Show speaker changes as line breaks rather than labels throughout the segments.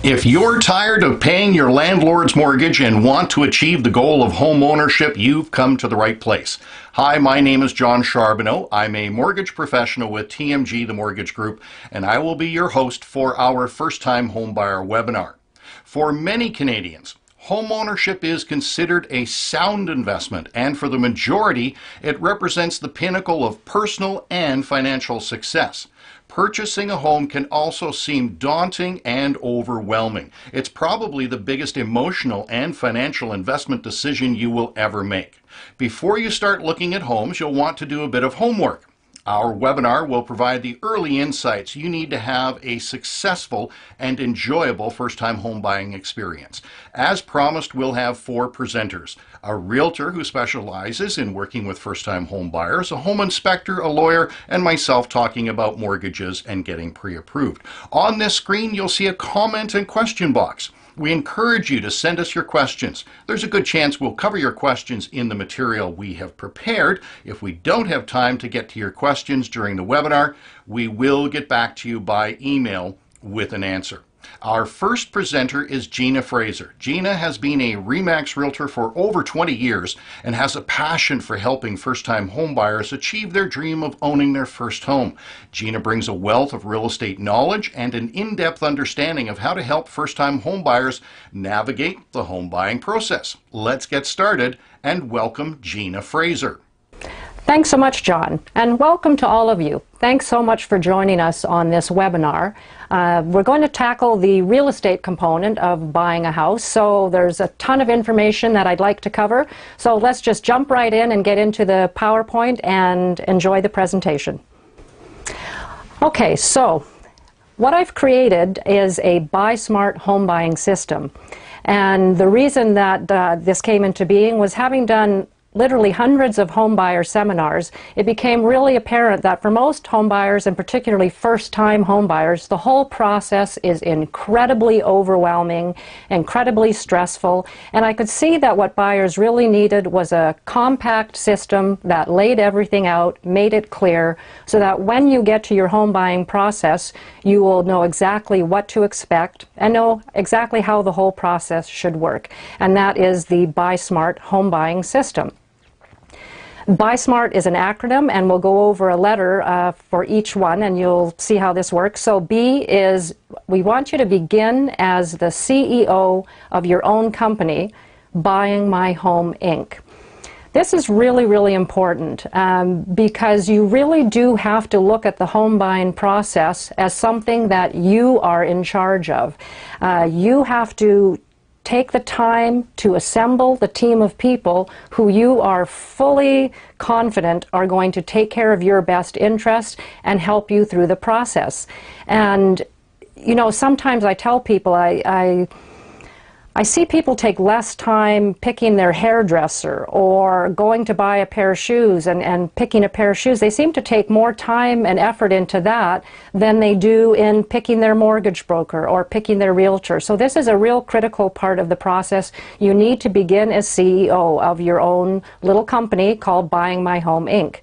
If you're tired of paying your landlord's mortgage and want to achieve the goal of home ownership, you've come to the right place. Hi, my name is John Charbonneau. I'm a mortgage professional with TMG, the Mortgage Group, and I will be your host for our first-time homebuyer webinar. For many Canadians, home ownership is considered a sound investment, and for the majority, it represents the pinnacle of personal and financial success. Purchasing a home can also seem daunting and overwhelming. It's probably the biggest emotional and financial investment decision you will ever make. Before you start looking at homes, you'll want to do a bit of homework. Our webinar will provide the early insights you need to have a successful and enjoyable first-time home buying experience. As promised, we'll have 4 presenters: a realtor who specializes in working with first-time home buyers, a home inspector, a lawyer, and myself talking about mortgages and getting pre-approved. On this screen, you'll see a comment and question box. We encourage you to send us your questions. There's a good chance we'll cover your questions in the material we have prepared. If we don't have time to get to your questions during the webinar, we will get back to you by email with an answer. Our first presenter is Gina Fraser. Gina has been a RE/MAX realtor for over 20 years and has a passion for helping first-time homebuyers achieve their dream of owning their first home. Gina brings a wealth of real estate knowledge and an in-depth understanding of how to help first-time homebuyers navigate the home buying process. Let's get started and welcome Gina Fraser.
Thanks so much, John, and welcome to all of you. Thanks so much for joining us on this webinar. We're going to tackle the real estate component of buying a house, so there's a ton of information that I'd like to cover. So let's just jump right in and get into the PowerPoint and enjoy the presentation. Okay, so what I've created is a Buy Smart home buying system. And the reason that this came into being was, having done literally hundreds of home buyer seminars, it became really apparent that for most home buyers, and particularly first-time home buyers, the whole process is incredibly overwhelming, incredibly stressful, and I could see that what buyers really needed was a compact system that laid everything out, made it clear, so that when you get to your home buying process, you will know exactly what to expect and know exactly how the whole process should work. And that is the Buy Smart home buying system. Buy Smart is an acronym, and we'll go over a letter for each one, and you'll see how this works. So B is, we want you to begin as the CEO of your own company, Buying My Home Inc. This is really, really important because you really do have to look at the home buying process as something that you are in charge of. You have to take the time to assemble the team of people who you are fully confident are going to take care of your best interest and help you through the process. And, you know, sometimes I tell people I see people take less time picking their hairdresser or going to buy a pair of shoes and picking a pair of shoes. They seem to take more time and effort into that than they do in picking their mortgage broker or picking their realtor. So this is a real critical part of the process. You need to begin as CEO of your own little company called Buying My Home Inc.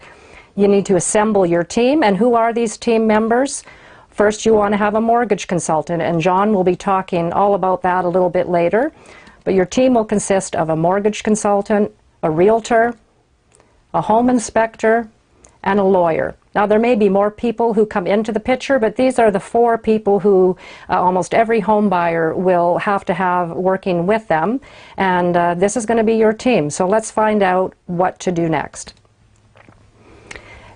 You need to assemble your team, and who are these team members? First, you want to have a mortgage consultant, and John will be talking all about that a little bit later. But your team will consist of a mortgage consultant, a realtor, a home inspector, and a lawyer. Now, there may be more people who come into the picture, but these are the 4 people who almost every home buyer will have to have working with them, and this is going to be your team. So let's find out what to do next.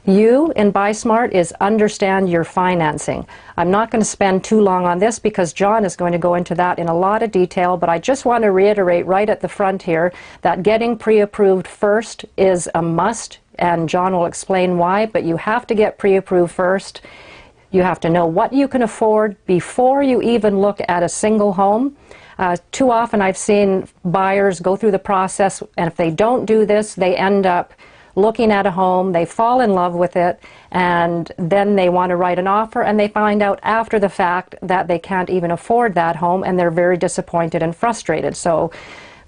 You in Buy Smart is understand your financing. I'm not going to spend too long on this because John is going to go into that in a lot of detail, but I just want to reiterate right at the front here that getting pre-approved first is a must, and John will explain why, but you have to get pre-approved first. You have to know what you can afford before you even look at a single home. Too often I've seen buyers go through the process, and if they don't do this, they end up looking at a home, they fall in love with it, and then they want to write an offer, and they find out after the fact that they can't even afford that home, and they're very disappointed and frustrated. So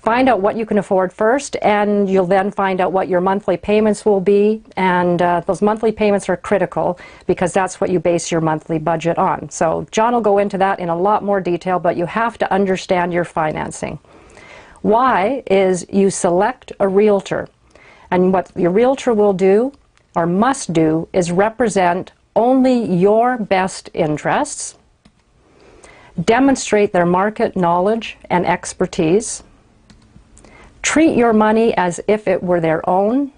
Find out what you can afford first, and you'll then find out what your monthly payments will be, and those monthly payments are critical because that's what you base your monthly budget on. So John will go into that in a lot more detail, but you have to understand your financing. Why is you select a realtor, and what your realtor will do or must do is represent only your best interests, demonstrate their market knowledge and expertise, treat your money as if it were their own,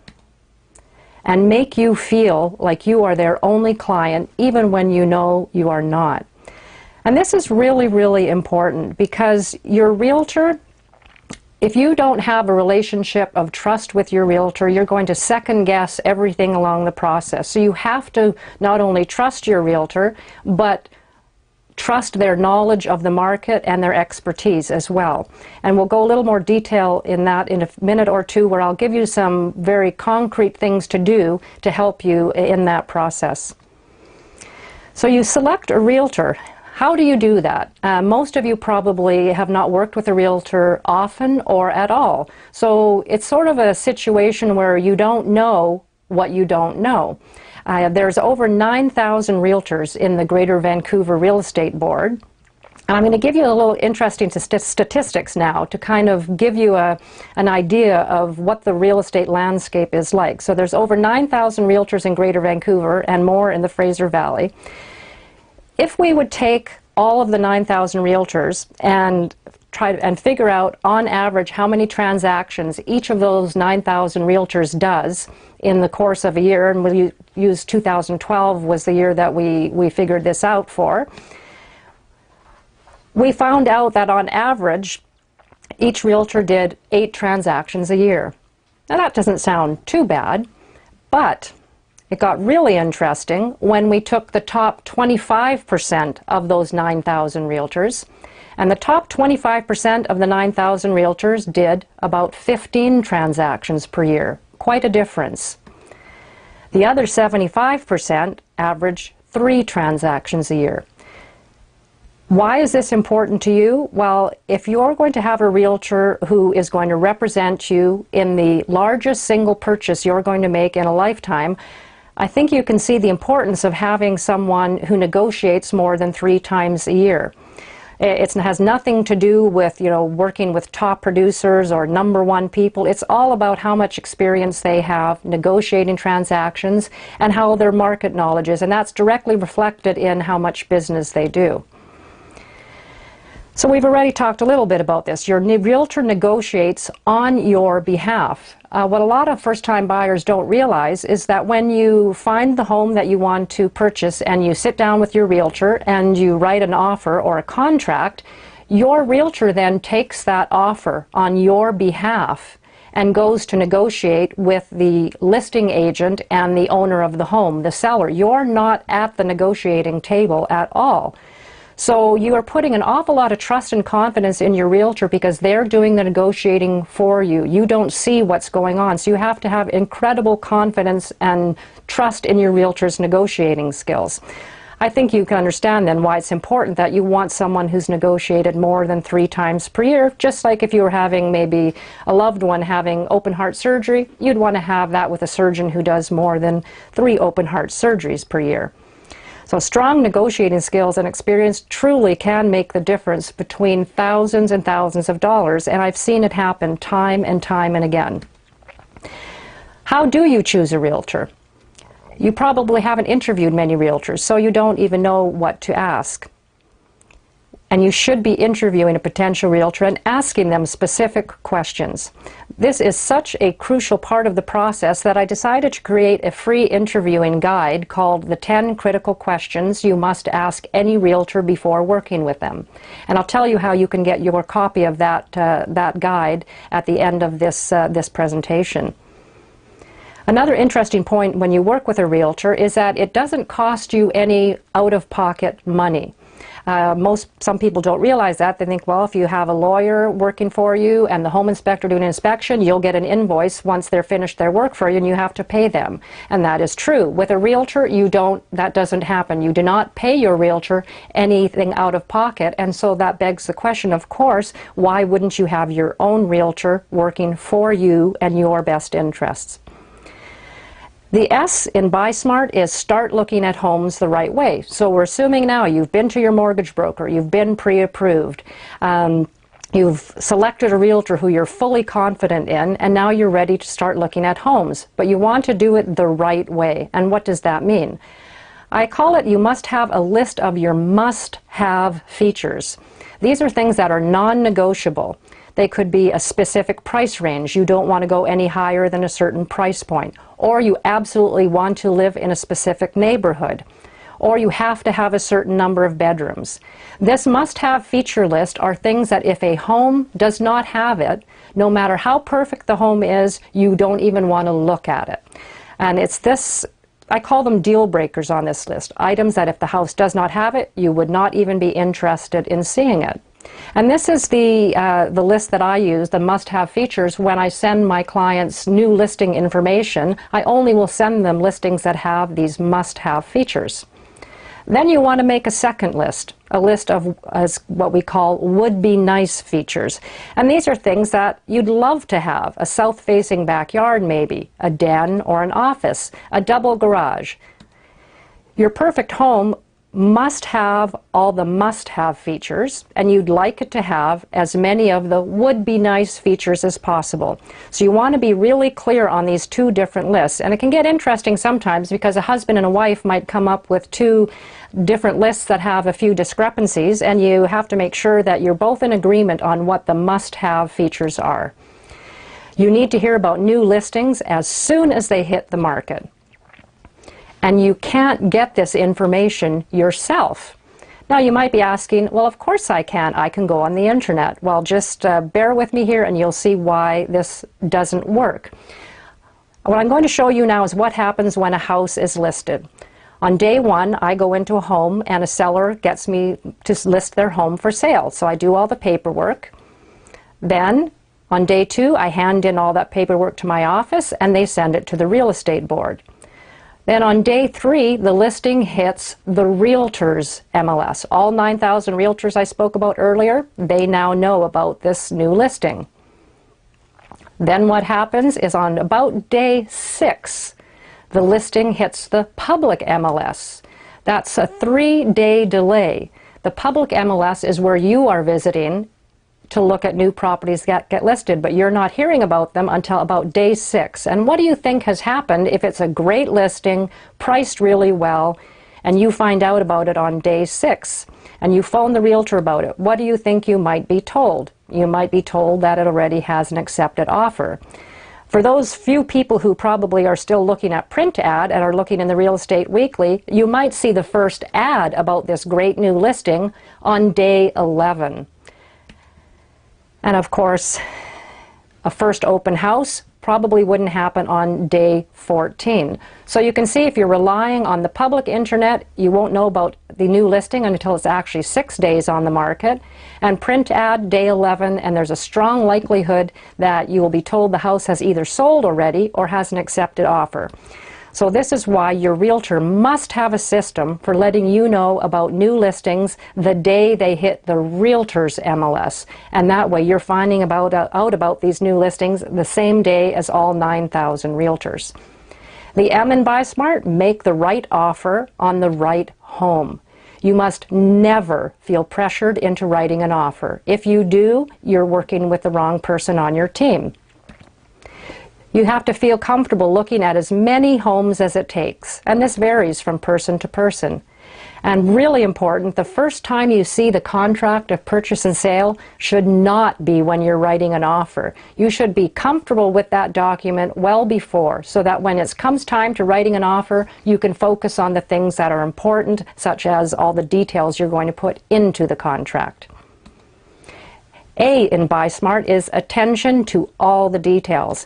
and make you feel like you are their only client even when you know you are not. And this is really, really important because your realtor, if you don't have a relationship of trust with your realtor, you're going to second guess everything along the process. So you have to not only trust your realtor, but trust their knowledge of the market and their expertise as well. And we'll go a little more detail in that in a minute or two, where I'll give you some very concrete things to do to help you in that process. So you select a realtor. How do you do that? Most of you probably have not worked with a realtor often or at all. So it's sort of a situation where you don't know what you don't know. There's over 9,000 realtors in the Greater Vancouver Real Estate Board. And I'm going to give you a little interesting statistics now to kind of give you an idea of what the real estate landscape is like. So there's over 9,000 realtors in Greater Vancouver and more in the Fraser Valley. If we would take all of the 9,000 realtors and try and figure out on average how many transactions each of those 9,000 realtors does in the course of a year, and we'll use 2012 was the year that we figured this out for, we found out that on average each realtor did 8 transactions a year. Now that doesn't sound too bad, but it got really interesting when we took the top 25% of those 9,000 realtors, and the top 25% of the 9,000 realtors did about 15 transactions per year. Quite a difference. The other 75% averaged 3 transactions a year. Why is this important to you? Well, if you're going to have a realtor who is going to represent you in the largest single purchase you're going to make in a lifetime, I think you can see the importance of having someone who negotiates more than 3 times a year. It has nothing to do with, working with top producers or #1 people. It's all about how much experience they have negotiating transactions and how their market knowledge is, and that's directly reflected in how much business they do. So we've already talked a little bit about this. Your realtor negotiates on your behalf. What a lot of first-time buyers don't realize is that when you find the home that you want to purchase and you sit down with your realtor and you write an offer or a contract, your realtor then takes that offer on your behalf and goes to negotiate with the listing agent and the owner of the home, the seller. You're not at the negotiating table at all. So you are putting an awful lot of trust and confidence in your realtor because they're doing the negotiating for you. You don't see what's going on, so you have to have incredible confidence and trust in your realtor's negotiating skills. I think you can understand then why it's important that you want someone who's negotiated more than 3 times per year. Just like if you were having maybe a loved one having open heart surgery, you'd want to have that with a surgeon who does more than 3 open heart surgeries per year. So strong negotiating skills and experience truly can make the difference between thousands and thousands of dollars, and I've seen it happen time and time and again. How do you choose a realtor? You probably haven't interviewed many realtors, so you don't even know what to ask. And you should be interviewing a potential realtor and asking them specific questions. This is such a crucial part of the process that I decided to create a free interviewing guide called The 10 Critical Questions You Must Ask Any Realtor Before Working with Them. And I'll tell you how you can get your copy of that guide at the end of this presentation. Another interesting point when you work with a realtor is that it doesn't cost you any out-of-pocket money. Some people don't realize that. They think, well, if you have a lawyer working for you and the home inspector doing an inspection, you'll get an invoice once they're finished their work for you and you have to pay them. And that is true. With a realtor, that doesn't happen. You do not pay your realtor anything out of pocket. And so that begs the question, of course, why wouldn't you have your own realtor working for you and your best interests? The S in Buy Smart is start looking at homes the right way. So we're assuming now you've been to your mortgage broker, you've been pre-approved, you've selected a realtor who you're fully confident in, and now you're ready to start looking at homes. But you want to do it the right way. And what does that mean? I call it, you must have a list of your must-have features. These are things that are non-negotiable. They could be a specific price range. You don't want to go any higher than a certain price point. Or you absolutely want to live in a specific neighborhood. Or you have to have a certain number of bedrooms. This must-have feature list are things that if a home does not have it, no matter how perfect the home is, you don't even want to look at it. And it's this, I call them deal breakers on this list. Items that if the house does not have it, you would not even be interested in seeing it. And this is the list that I use, the must-have features. When I send my clients new listing information, I only will send them listings that have these must-have features. Then you want to make a second list, a list of what we call would-be nice features. And these are things that you'd love to have. A south-facing backyard maybe, a den or an office, a double garage. Your perfect home must have all the must-have features, and you'd like it to have as many of the would-be nice features as possible. So you want to be really clear on these two different lists. And it can get interesting sometimes because a husband and a wife might come up with two different lists that have a few discrepancies, and you have to make sure that you're both in agreement on what the must-have features are. You need to hear about new listings as soon as they hit the market. And you can't get this information yourself. Now you might be asking, well, of course I can. I can go on the internet. Well, just bear with me here and you'll see why this doesn't work. What I'm going to show you now is what happens when a house is listed. On day one, I go into a home and a seller gets me to list their home for sale. So I do all the paperwork. Then on day two, I hand in all that paperwork to my office and they send it to the real estate board. Then on day three, the listing hits the Realtor's MLS. All 9,000 Realtors I spoke about earlier, they now know about this new listing. Then what happens is on about day 6, the listing hits the public MLS. That's a 3-day delay. The public MLS is where you are visiting to look at new properties that get listed, but you're not hearing about them until about day 6. And what do you think has happened if it's a great listing, priced really well, and you find out about it on day 6, and you phone the realtor about it? What do you think you might be told? You might be told that it already has an accepted offer. For those few people who probably are still looking at print ad and are looking in the Real Estate Weekly, you might see the first ad about this great new listing on day 11. And of course, a first open house probably wouldn't happen on day 14. So you can see if you're relying on the public internet, you won't know about the new listing until it's actually 6 days on the market. And print ad, day 11, and there's a strong likelihood that you will be told the house has either sold already or has an accepted offer. So this is why your realtor must have a system for letting you know about new listings the day they hit the Realtor's MLS. And that way you're finding out about these new listings the same day as all 9,000 Realtors. The M in Buy Smart, make the right offer on the right home. You must never feel pressured into writing an offer. If you do, you're working with the wrong person on your team. You have to feel comfortable looking at as many homes as it takes, and this varies from person to person. And really important, the first time you see the contract of purchase and sale should not be when you're writing an offer. You should be comfortable with that document well before, so that when it comes time to writing an offer, you can focus on the things that are important, such as all the details you're going to put into the contract. A in Buy Smart is attention to all the details.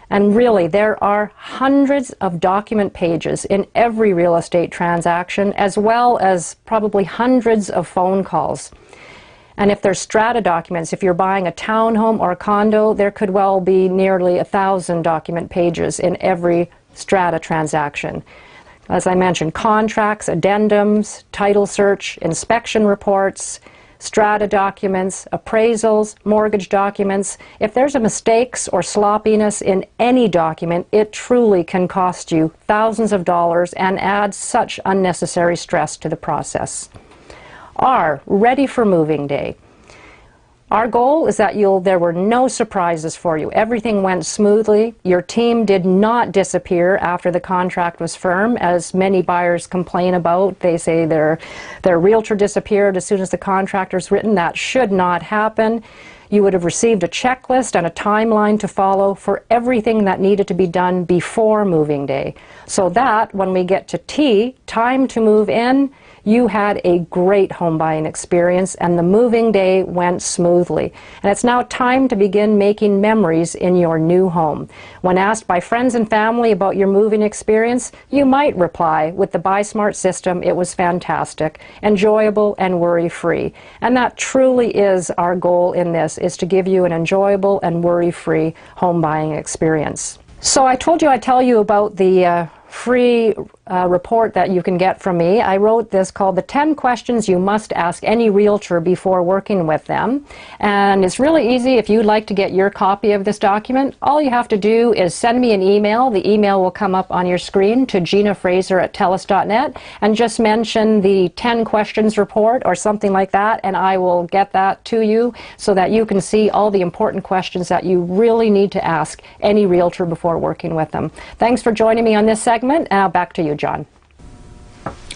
And really, there are hundreds of document pages in every real estate transaction, as well as probably hundreds of phone calls. And if there's strata documents, if you're buying a townhome or a condo, there could well be nearly 1,000 document pages in every strata transaction. As I mentioned, contracts, addendums, title search, inspection reports, strata documents, appraisals, mortgage documents. If there's a mistakes or sloppiness in any document, it truly can cost you thousands of dollars and add such unnecessary stress to the process. R, ready for moving day. Our goal is that there were no surprises for you. Everything went smoothly. Your team did not disappear after the contract was firm, as many buyers complain about. They say their realtor disappeared as soon as the contract was written. That should not happen. You would have received a checklist and a timeline to follow for everything that needed to be done before moving day. So that, when we get to T, time to move in, you had a great home buying experience and the moving day went smoothly. And it's now time to begin making memories in your new home. When asked by friends and family about your moving experience, you might reply, with the Buy Smart system, it was fantastic, enjoyable, and worry-free. And that truly is our goal in this, is to give you an enjoyable and worry-free home buying experience. So I told you I'd tell you about the free report that you can get from me. I wrote this called the 10 Questions You Must Ask Any Realtor Before Working with Them. And it's really easy. If you'd like to get your copy of this document, all you have to do is send me an email. The email will come up on your screen to GinaFraser@telus.net, and just mention the 10 Questions report or something like that, and I will get that to you so that you can see all the important questions that you really need to ask any realtor before working with them. Thanks for joining me on this segment. Now back to you, John.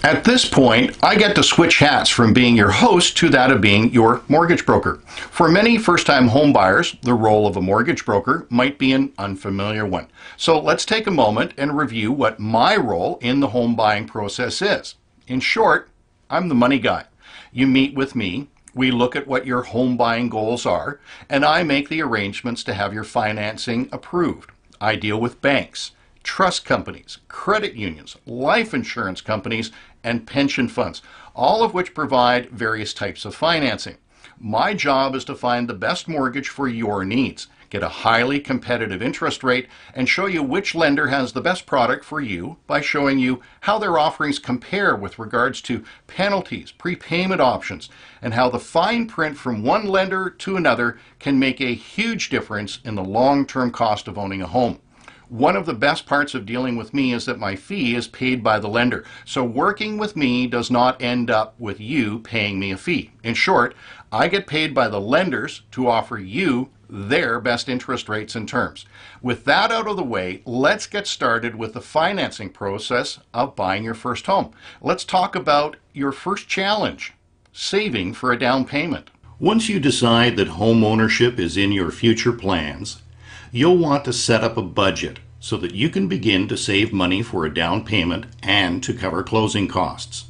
At this point, I get to switch hats from being your host to that of being your mortgage broker. For many first-time home buyers, the role of a mortgage broker might be an unfamiliar one. So let's take a moment and review what my role in the home buying process is. In short, I'm the money guy. You meet with me, we look at what your home buying goals are, and I make the arrangements to have your financing approved. I deal with banks, trust companies, credit unions, life insurance companies, and pension funds, all of which provide various types of financing. My job is to find the best mortgage for your needs, get a highly competitive interest rate, and show you which lender has the best product for you by showing you how their offerings compare with regards to penalties, prepayment options, and how the fine print from one lender to another can make a huge difference in the long-term cost of owning a home. One of the best parts of dealing with me is that my fee is paid by the lender. So working with me does not end up with you paying me a fee. In short, I get paid by the lenders to offer you their best interest rates and terms. With that out of the way, let's get started with the financing process of buying your first home. Let's talk about your first challenge, saving for a down payment. Once you decide that home ownership is in your future plans, you'll want to set up a budget so that you can begin to save money for a down payment and to cover closing costs.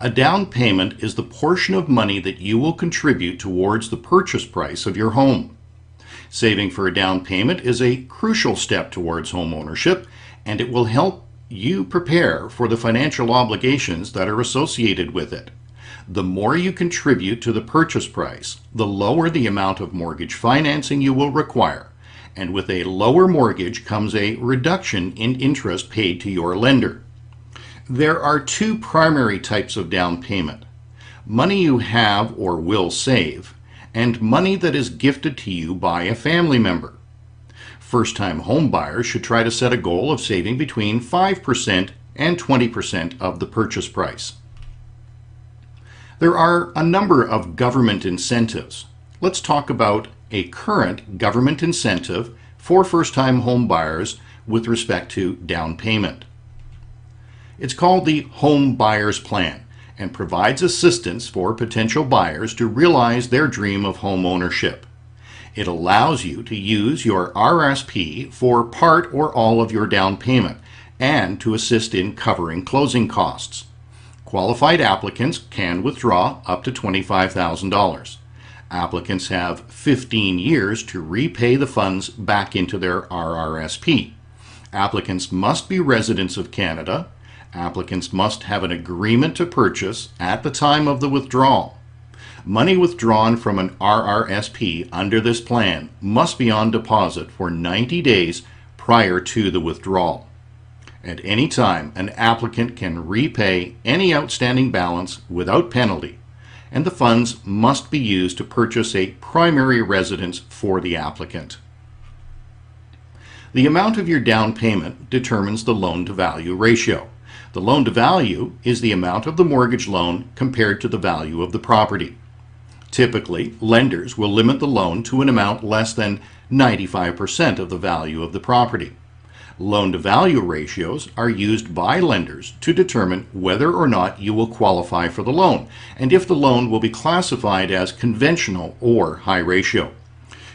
A down payment is the portion of money that you will contribute towards the purchase price of your home. Saving for a down payment is a crucial step towards home ownership, and it will help you prepare for the financial obligations that are associated with it. The more you contribute to the purchase price, the lower the amount of mortgage financing you will require. And with a lower mortgage comes a reduction in interest paid to your lender. There are two primary types of down payment: money you have or will save, and money that is gifted to you by a family member. First-time home buyers should try to set a goal of saving between 5% and 20% of the purchase price. There are a number of government incentives. Let's talk about a current government incentive for first-time home buyers with respect to down payment. It's called the Home Buyers Plan and provides assistance for potential buyers to realize their dream of home ownership. It allows you to use your RSP for part or all of your down payment and to assist in covering closing costs. Qualified applicants can withdraw up to $25,000. Applicants have 15 years to repay the funds back into their RRSP. Applicants must be residents of Canada. Applicants must have an agreement to purchase at the time of the withdrawal. Money withdrawn from an RRSP under this plan must be on deposit for 90 days prior to the withdrawal. At any time, an applicant can repay any outstanding balance without penalty, and the funds must be used to purchase a primary residence for the applicant. The amount of your down payment determines the loan-to-value ratio. The loan-to-value is the amount of the mortgage loan compared to the value of the property. Typically, lenders will limit the loan to an amount less than 95% of the value of the property. Loan-to-value ratios are used by lenders to determine whether or not you will qualify for the loan, and if the loan will be classified as conventional or high ratio.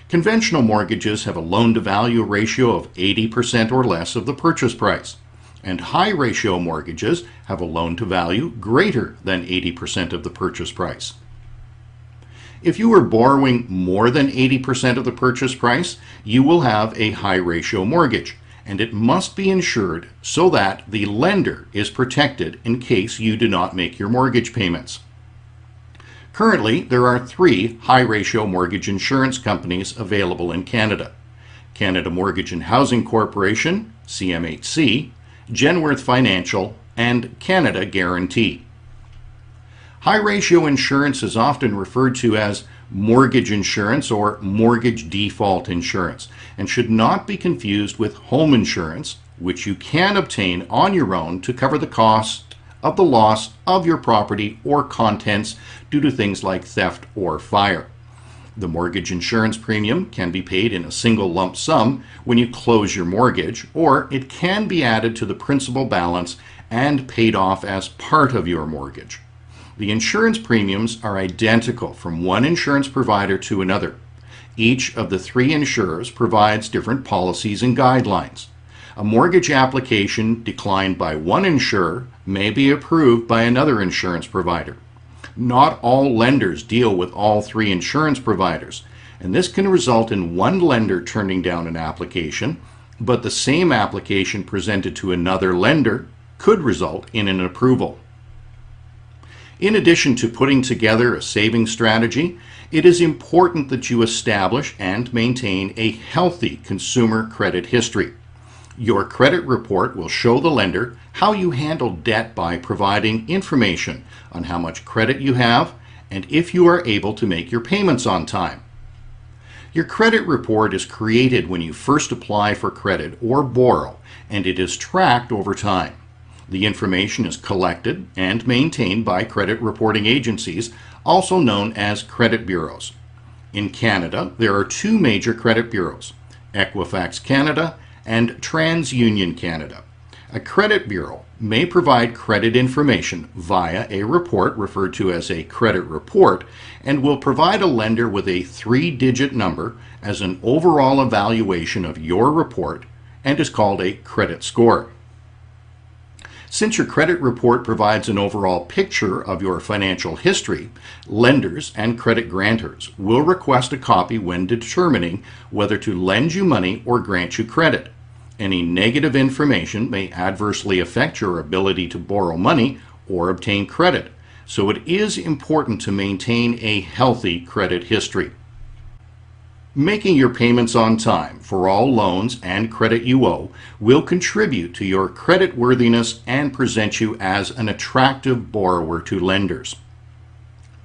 Conventional mortgages have a loan-to-value ratio of 80% or less of the purchase price, and high ratio mortgages have a loan-to-value greater than 80% of the purchase price. If you are borrowing more than 80% of the purchase price, you will have a high ratio mortgage, and it must be insured so that the lender is protected in case you do not make your mortgage payments. Currently, there are 3 high-ratio mortgage insurance companies available in Canada: Canada Mortgage and Housing Corporation, CMHC, Genworth Financial, and Canada Guarantee. High-ratio insurance is often referred to as mortgage insurance or mortgage default insurance, and should not be confused with home insurance, which you can obtain on your own to cover the cost of the loss of your property or contents due to things like theft or fire. The mortgage insurance premium can be paid in a single lump sum when you close your mortgage, or it can be added to the principal balance and paid off as part of your mortgage. The insurance premiums are identical from one insurance provider to another. Each of the 3 insurers provides different policies and guidelines. A mortgage application declined by one insurer may be approved by another insurance provider. Not all lenders deal with all 3 insurance providers, and this can result in one lender turning down an application, but the same application presented to another lender could result in an approval. In addition to putting together a saving strategy, it is important that you establish and maintain a healthy consumer credit history. Your credit report will show the lender how you handle debt by providing information on how much credit you have and if you are able to make your payments on time. Your credit report is created when you first apply for credit or borrow, and it is tracked over time. The information is collected and maintained by credit reporting agencies, also known as credit bureaus. In Canada, there are 2 major credit bureaus, Equifax Canada and TransUnion Canada. A credit bureau may provide credit information via a report referred to as a credit report, and will provide a lender with a 3-digit number as an overall evaluation of your report and is called a credit score. Since your credit report provides an overall picture of your financial history, lenders and credit grantors will request a copy when determining whether to lend you money or grant you credit. Any negative information may adversely affect your ability to borrow money or obtain credit, so it is important to maintain a healthy credit history. Making your payments on time for all loans and credit you owe will contribute to your credit worthiness and present you as an attractive borrower to lenders.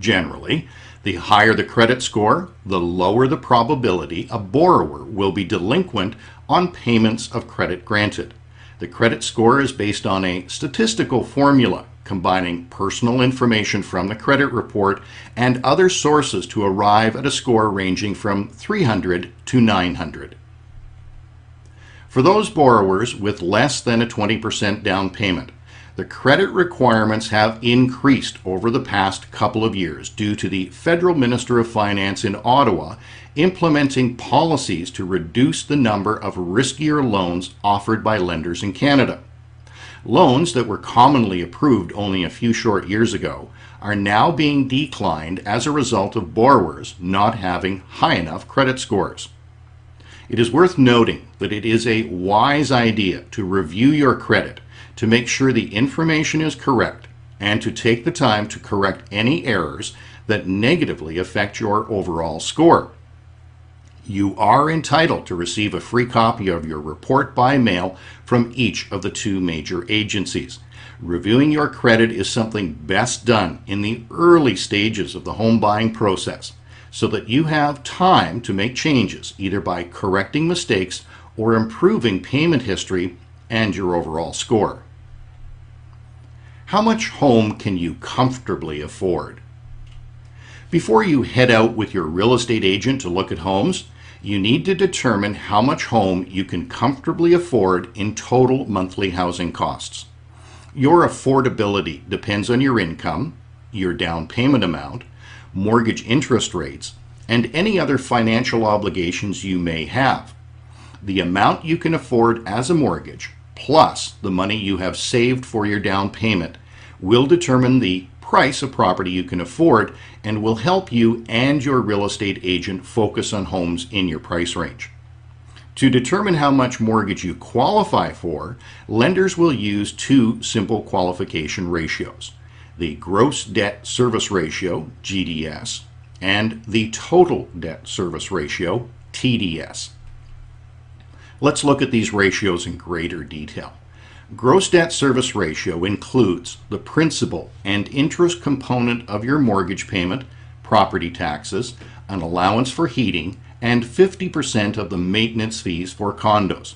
Generally, the higher the credit score, the lower the probability a borrower will be delinquent on payments of credit granted. The credit score is based on a statistical formula combining personal information from the credit report and other sources to arrive at a score ranging from 300 to 900. For those borrowers with less than a 20% down payment, the credit requirements have increased over the past couple of years due to the Federal Minister of Finance in Ottawa implementing policies to reduce the number of riskier loans offered by lenders in Canada. Loans that were commonly approved only a few short years ago are now being declined as a result of borrowers not having high enough credit scores. It is worth noting that it is a wise idea to review your credit to make sure the information is correct and to take the time to correct any errors that negatively affect your overall score. You are entitled to receive a free copy of your report by mail from each of the two major agencies. Reviewing your credit is something best done in the early stages of the home buying process so that you have time to make changes either by correcting mistakes or improving payment history and your overall score. How much home can you comfortably afford? Before you head out with your real estate agent to look at homes, you need to determine how much home you can comfortably afford in total monthly housing costs. Your affordability depends on your income, your down payment amount, mortgage interest rates, and any other financial obligations you may have. The amount you can afford as a mortgage, plus the money you have saved for your down payment, will determine the price of property you can afford and will help you and your real estate agent focus on homes in your price range. To determine how much mortgage you qualify for, lenders will use two simple qualification ratios: the gross debt service ratio, GDS, and the total debt service ratio, TDS. Let's look at these ratios in greater detail. Gross debt service ratio includes the principal and interest component of your mortgage payment, property taxes, an allowance for heating, and 50% of the maintenance fees for condos.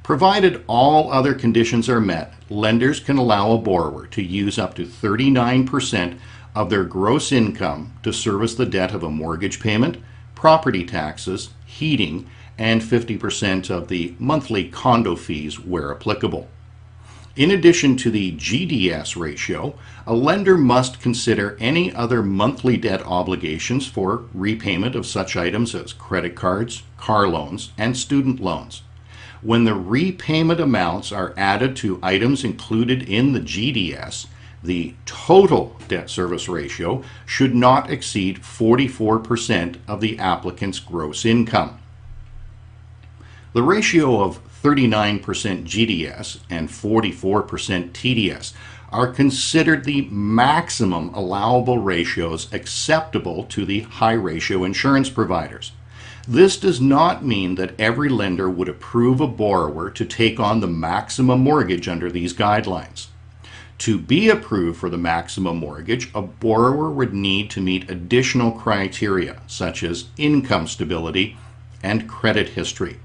Provided all other conditions are met, lenders can allow a borrower to use up to 39% of their gross income to service the debt of a mortgage payment, property taxes, heating, and 50% of the monthly condo fees where applicable. In addition to the GDS ratio, a lender must consider any other monthly debt obligations for repayment of such items as credit cards, car loans, and student loans. When the repayment amounts are added to items included in the GDS, the total debt service ratio should not exceed 44% of the applicant's gross income. The ratio of 39% GDS and 44% TDS are considered the maximum allowable ratios acceptable to the high ratio insurance providers. This does not mean that every lender would approve a borrower to take on the maximum mortgage under these guidelines. To be approved for the maximum mortgage, a borrower would need to meet additional criteria such as income stability and credit history.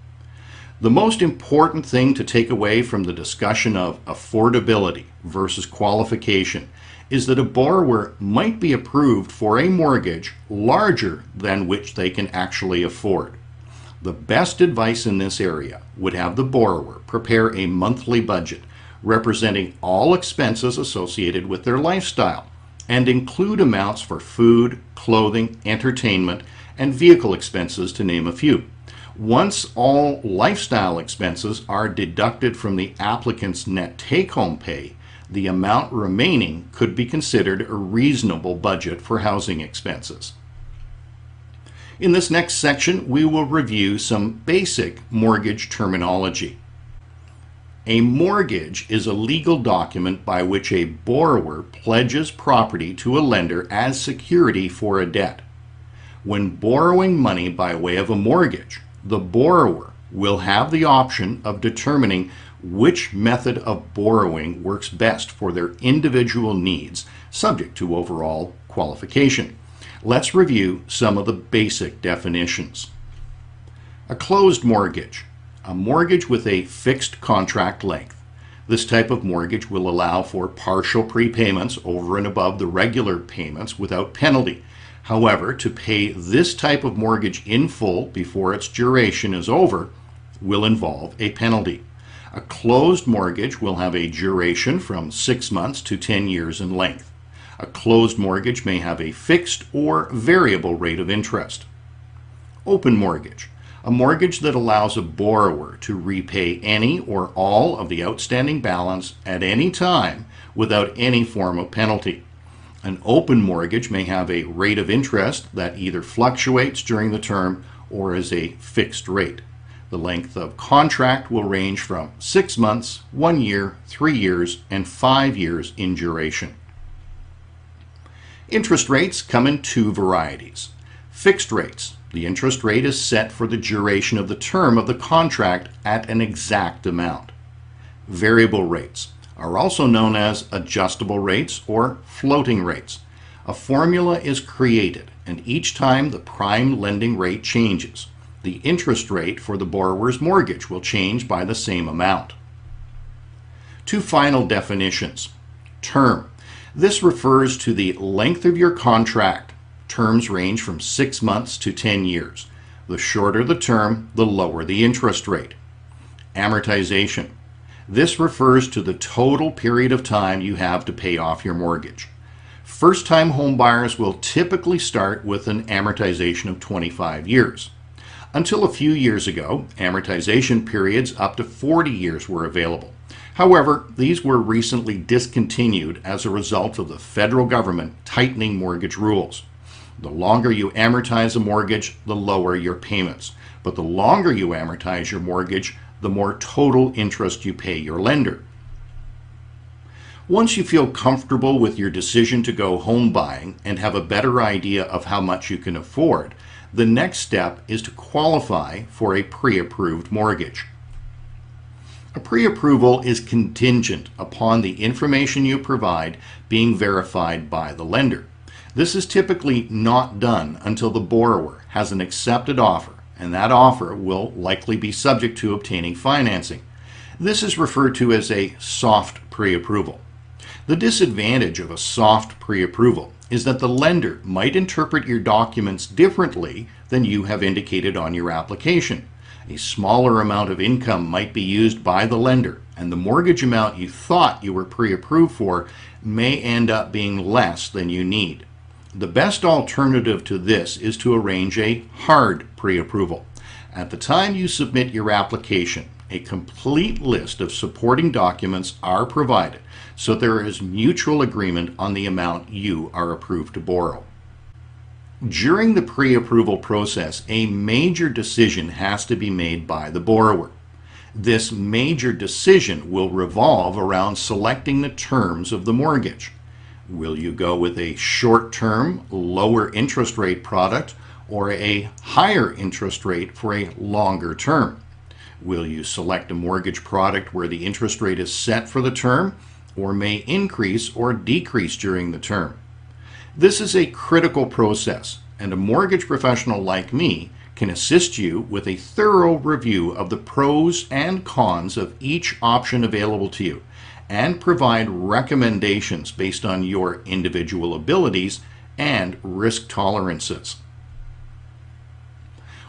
The most important thing to take away from the discussion of affordability versus qualification is that a borrower might be approved for a mortgage larger than which they can actually afford. The best advice in this area would have the borrower prepare a monthly budget representing all expenses associated with their lifestyle and include amounts for food, clothing, entertainment, and vehicle expenses, to name a few. Once all lifestyle expenses are deducted from the applicant's net take-home pay, the amount remaining could be considered a reasonable budget for housing expenses. In this next section, we will review some basic mortgage terminology. A mortgage is a legal document by which a borrower pledges property to a lender as security for a debt. When borrowing money by way of a mortgage, the borrower will have the option of determining which method of borrowing works best for their individual needs, subject to overall qualification. Let's review some of the basic definitions. A closed mortgage, a mortgage with a fixed contract length. This type of mortgage will allow for partial prepayments over and above the regular payments without penalty. However, to pay this type of mortgage in full before its duration is over will involve a penalty. A closed mortgage will have a duration from 6 months to 10 years in length. A closed mortgage may have a fixed or variable rate of interest. Open mortgage. A mortgage that allows a borrower to repay any or all of the outstanding balance at any time without any form of penalty. An open mortgage may have a rate of interest that either fluctuates during the term or is a fixed rate. The length of contract will range from 6 months, 1 year, 3 years, and 5 years in duration. Interest rates come in two varieties. Fixed rates. The interest rate is set for the duration of the term of the contract at an exact amount. Variable rates are also known as adjustable rates or floating rates. A formula is created, and each time the prime lending rate changes, the interest rate for the borrower's mortgage will change by the same amount. Two final definitions. Term. This refers to the length of your contract. Terms range from 6 months to 10 years. The shorter the term, the lower the interest rate. Amortization. This refers to the total period of time you have to pay off your mortgage. First-time home buyers will typically start with an amortization of 25 years. Until a few years ago, amortization periods up to 40 years were available. However, these were recently discontinued as a result of the federal government tightening mortgage rules. The longer you amortize a mortgage, the lower your payments. But the longer you amortize your mortgage, the more total interest you pay your lender. Once you feel comfortable with your decision to go home buying and have a better idea of how much you can afford, the next step is to qualify for a pre-approved mortgage. A pre-approval is contingent upon the information you provide being verified by the lender. This is typically not done until the borrower has an accepted offer, and that offer will likely be subject to obtaining financing. This is referred to as a soft pre-approval. The disadvantage of a soft pre-approval is that the lender might interpret your documents differently than you have indicated on your application. A smaller amount of income might be used by the lender, and the mortgage amount you thought you were pre-approved for may end up being less than you need. The best alternative to this is to arrange a hard pre-approval. At the time you submit your application, a complete list of supporting documents are provided, so there is mutual agreement on the amount you are approved to borrow. During the pre-approval process, a major decision has to be made by the borrower. This major decision will revolve around selecting the terms of the mortgage. Will you go with a short-term, lower interest rate product or a higher interest rate for a longer term? Will you select a mortgage product where the interest rate is set for the term or may increase or decrease during the term? This is a critical process, and a mortgage professional like me can assist you with a thorough review of the pros and cons of each option available to you and provide recommendations based on your individual abilities and risk tolerances.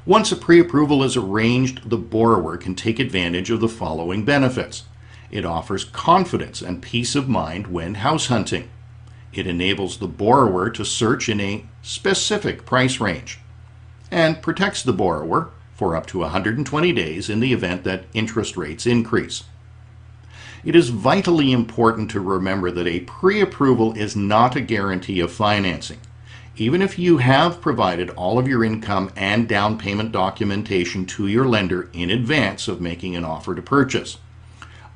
Once a pre-approval is arranged, the borrower can take advantage of the following benefits. It offers confidence and peace of mind when house hunting. It enables the borrower to search in a specific price range and protects the borrower for up to 120 days in the event that interest rates increase. It is vitally important to remember that a pre-approval is not a guarantee of financing. Even if you have provided all of your income and down payment documentation to your lender in advance of making an offer to purchase.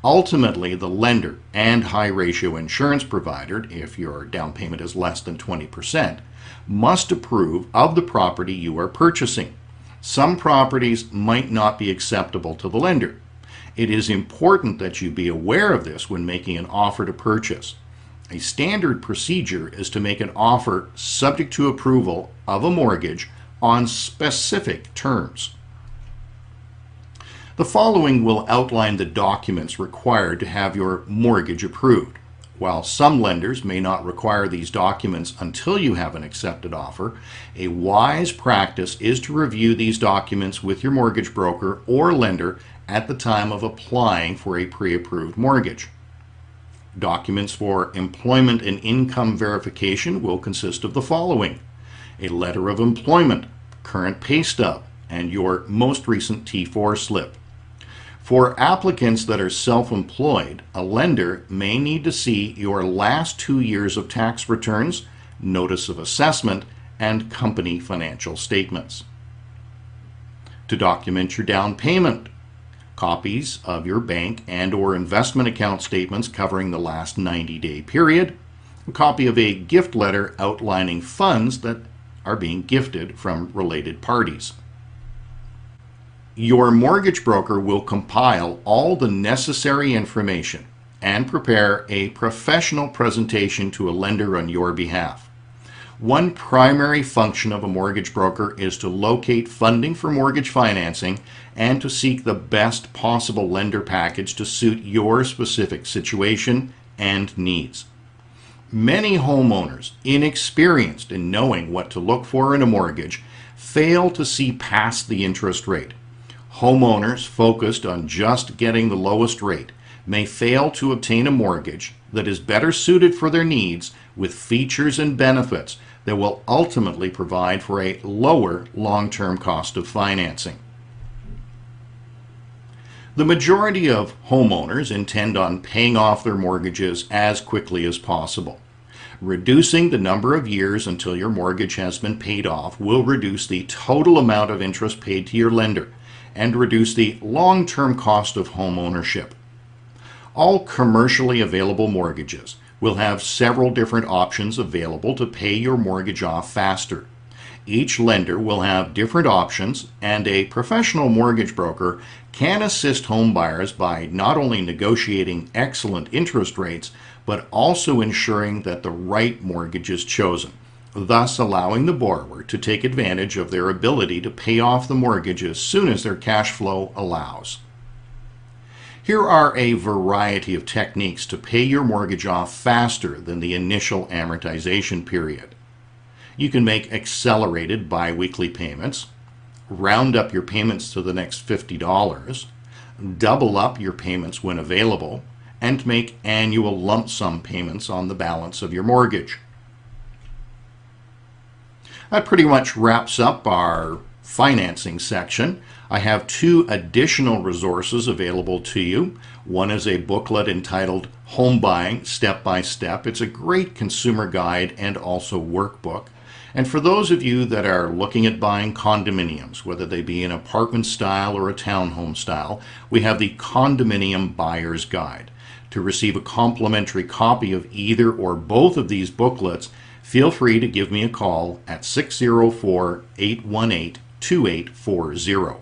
Ultimately, the lender and high-ratio insurance provider, if your down payment is less than 20%, must approve of the property you are purchasing. Some properties might not be acceptable to the lender. It is important that you be aware of this when making an offer to purchase. A standard procedure is to make an offer subject to approval of a mortgage on specific terms. The following will outline the documents required to have your mortgage approved. While some lenders may not require these documents until you have an accepted offer, a wise practice is to review these documents with your mortgage broker or lender at the time of applying for a pre-approved mortgage. Documents for employment and income verification will consist of the following: a letter of employment, current pay stub, and your most recent T4 slip. For applicants that are self-employed, a lender may need to see your last 2 years of tax returns, notice of assessment, and company financial statements. To document your down payment, copies of your bank and/or investment account statements covering the last 90-day period, a copy of a gift letter outlining funds that are being gifted from related parties. Your mortgage broker will compile all the necessary information and prepare a professional presentation to a lender on your behalf. One primary function of a mortgage broker is to locate funding for mortgage financing and to seek the best possible lender package to suit your specific situation and needs. Many homeowners, inexperienced in knowing what to look for in a mortgage, fail to see past the interest rate. Homeowners focused on just getting the lowest rate may fail to obtain a mortgage that is better suited for their needs with features and benefits that will ultimately provide for a lower long-term cost of financing. The majority of homeowners intend on paying off their mortgages as quickly as possible. Reducing the number of years until your mortgage has been paid off will reduce the total amount of interest paid to your lender and reduce the long-term cost of home ownership. All commercially available mortgages will have several different options available to pay your mortgage off faster. Each lender will have different options, and a professional mortgage broker can assist home buyers by not only negotiating excellent interest rates, but also ensuring that the right mortgage is chosen, thus allowing the borrower to take advantage of their ability to pay off the mortgage as soon as their cash flow allows. Here are a variety of techniques to pay your mortgage off faster than the initial amortization period. You can make accelerated biweekly payments, round up your payments to the next $50, double up your payments when available, and make annual lump sum payments on the balance of your mortgage. That pretty much wraps up our financing section. I have 2 additional resources available to you. One is a booklet entitled Home Buying Step by Step. It's a great consumer guide and also workbook. And for those of you that are looking at buying condominiums, whether they be an apartment style or a townhome style, we have the Condominium Buyer's Guide. To receive a complimentary copy of either or both of these booklets, feel free to give me a call at 604-818-2840.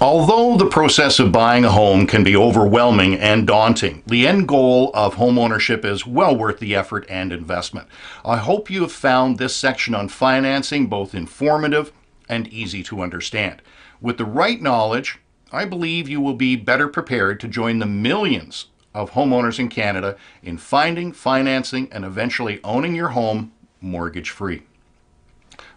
Although the process of buying a home can be overwhelming and daunting, the end goal of home ownership is well worth the effort and investment. I hope you have found this section on financing both informative and easy to understand. With the right knowledge, I believe you will be better prepared to join the millions of homeowners in Canada in finding, financing, and eventually owning your home mortgage-free.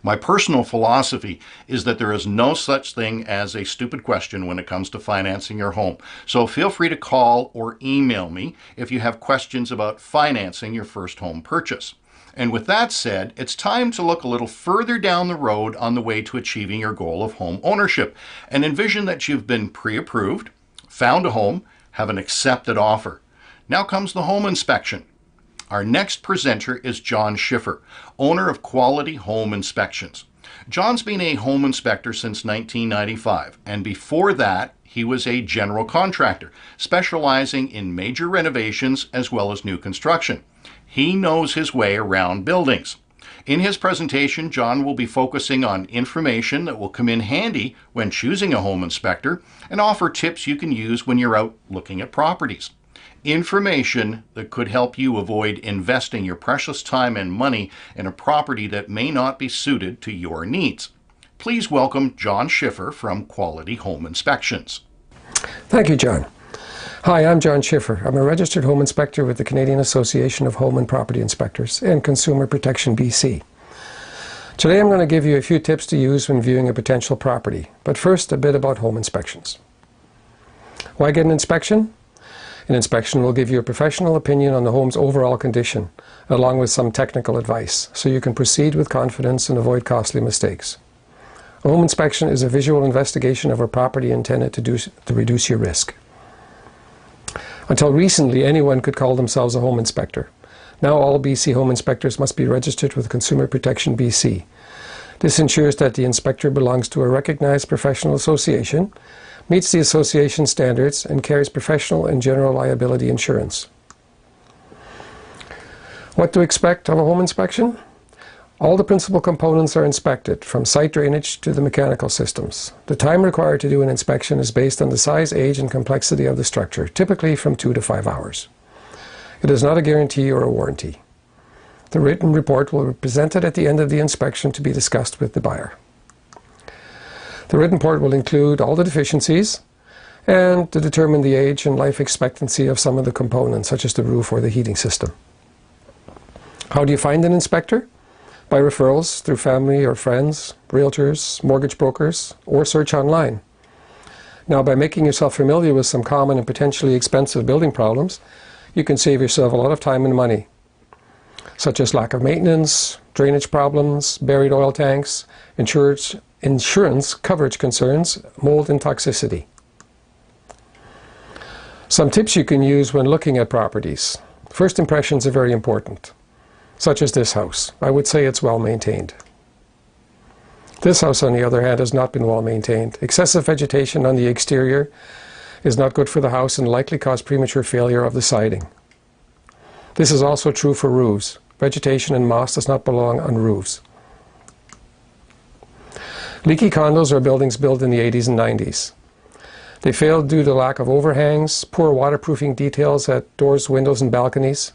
My personal philosophy is that there is no such thing as a stupid question when it comes to financing your home. So feel free to call or email me if you have questions about financing your first home purchase. And with that said, it's time to look a little further down the road on the way to achieving your goal of home ownership and envision that you've been pre-approved, found a home, have an accepted offer. Now comes the home inspection. Our next presenter is John Schiffer, owner of Quality Home Inspections. John's been a home inspector since 1995, and before that, he was a general contractor, specializing in major renovations as well as new construction. He knows his way around buildings. In his presentation, John will be focusing on information that will come in handy when choosing a home inspector and offer tips you can use when you're out looking at properties. Information that could help you avoid investing your precious time and money in a property that may not be suited to your needs. Please welcome John Schiffer from Quality Home Inspections.
Thank you, John. Hi, I'm John Schiffer. I'm a registered home inspector with the Canadian Association of Home and Property Inspectors and Consumer Protection BC. Today I'm going to give you a few tips to use when viewing a potential property, but first a bit about home inspections. Why get an inspection? An inspection will give you a professional opinion on the home's overall condition, along with some technical advice, so you can proceed with confidence and avoid costly mistakes. A home inspection is a visual investigation of a property intended to reduce your risk. Until recently, anyone could call themselves a home inspector. Now all BC home inspectors must be registered with Consumer Protection BC. This ensures that the inspector belongs to a recognized professional association, meets the association standards, and carries professional and general liability insurance. What to expect of a home inspection? All the principal components are inspected, from site drainage to the mechanical systems. The time required to do an inspection is based on the size, age, and complexity of the structure, typically from 2 to 5 hours. It is not a guarantee or a warranty. The written report will be presented at the end of the inspection to be discussed with the buyer. The written report will include all the deficiencies and to determine the age and life expectancy of some of the components, such as the roof or the heating system. How do you find an inspector? By referrals through family or friends, realtors, mortgage brokers, or search online. Now, by making yourself familiar with some common and potentially expensive building problems, you can save yourself a lot of time and money, such as lack of maintenance, drainage problems, buried oil tanks, insurance coverage concerns, mold, and toxicity. Some tips you can use when looking at properties. First impressions are very important, such as this house. I would say it's well maintained. This house, on the other hand, has not been well maintained. Excessive vegetation on the exterior is not good for the house and likely cause premature failure of the siding. This is also true for roofs. Vegetation and moss does not belong on roofs. Leaky condos are buildings built in the 80s and 90s. They failed due to lack of overhangs, poor waterproofing details at doors, windows, and balconies.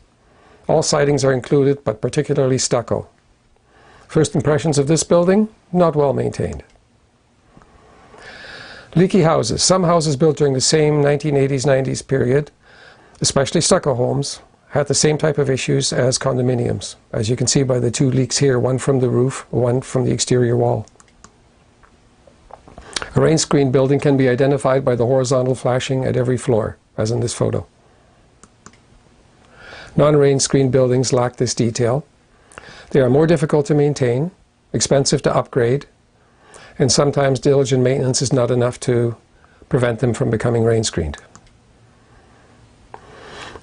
All sidings are included, but particularly stucco. First impressions of this building, not well maintained. Leaky houses. Some houses built during the same 1980s-90s period, especially stucco homes, had the same type of issues as condominiums, as you can see by the 2 leaks here, one from the roof, one from the exterior wall. A rain screen building can be identified by the horizontal flashing at every floor, as in this photo. Non-rain screen buildings lack this detail. They are more difficult to maintain, expensive to upgrade, and sometimes diligent maintenance is not enough to prevent them from becoming rain screened.